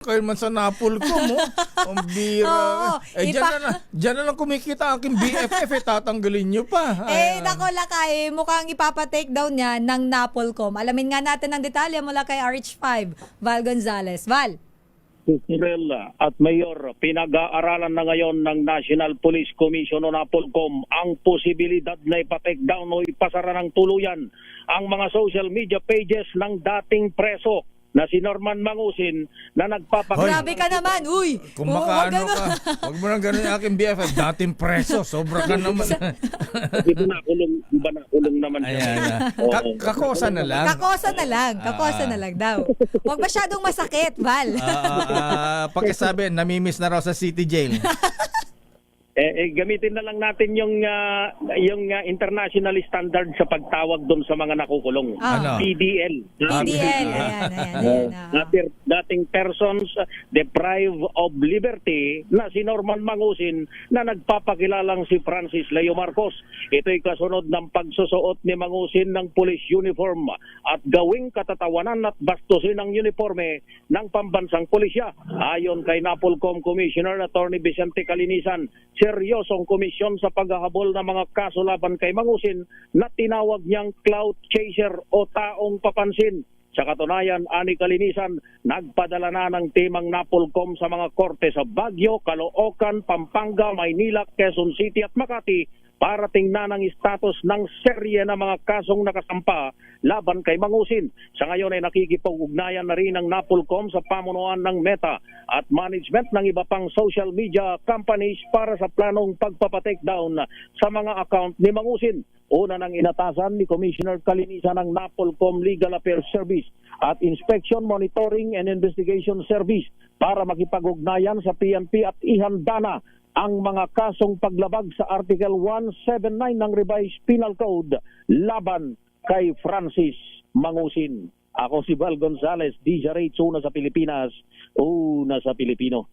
Kayo man sa Napolcom mo. Ang bira. Oo, Diyan na lang kumikita ang aking BFF, tatanggalin nyo pa. Nako Lakay, mukhang ipapatake down niya ng Napolcom. Alamin nga natin ang detalye mula kay RH5, Val Gonzales. Val. Susirel at Mayor, pinag-aaralan na ngayon ng National Police Commission o Napolcom ang posibilidad na ipatake down o ipasara ng tuluyan ang mga social media pages ng dating preso na si Norman Mangusin na nagpapakita. Grabe ka naman, uy! Kung makaano ka, huwag mo nang ganun yung aking BFF, dating preso, sobra ka naman. Di ba nakulong naman siya? Ayan. Kakosa na lang. Kakosa na lang daw. Huwag masyadong masakit, Val. Pakisabi, namimiss na raw sa City Jail. Gamitin na lang natin yung international standard sa pagtawag doon sa mga nakukulong. Ano? PDL. PDL, ayan. Dating persons deprived of liberty na si Norman Mangusin na nagpapakilalang si Francis Leo Marcos. Ito'y kasunod ng pagsusuot ni Mangusin ng police uniform at gawing katatawanan at bastusin ang uniforme ng pambansang pulisya. Ayon kay Napolcom Commissioner Attorney Vicente Calinisan, seryosong komisyon sa paghahabol ng mga kaso laban kay Mangusin na tinawag niyang clout chaser o taong papansin. Sa katunayan, ani Calinisan, nagpadala na ng timang Napolcom sa mga korte sa Baguio, Caloocan, Pampanga, Maynila, Quezon City at Makati para tingnan ang status ng serye na mga kasong nakasampa laban kay Mangusin. Sa ngayon ay nakikipag-ugnayan na rin ang Napolcom sa pamunuan ng Meta at management ng iba pang social media companies para sa planong pagpapatake down sa mga account ni Mangusin. Una nang inatasan ni Commissioner Calinisan ng Napolcom Legal Affairs Service at Inspection Monitoring and Investigation Service para makipag-ugnayan sa PNP at ihanda na ang mga kasong paglabag sa Article 179 ng Revised Penal Code laban kay Francis Mangusin. Ako si Val Gonzales, DJ Rate, una sa Pilipinas, una sa Pilipino.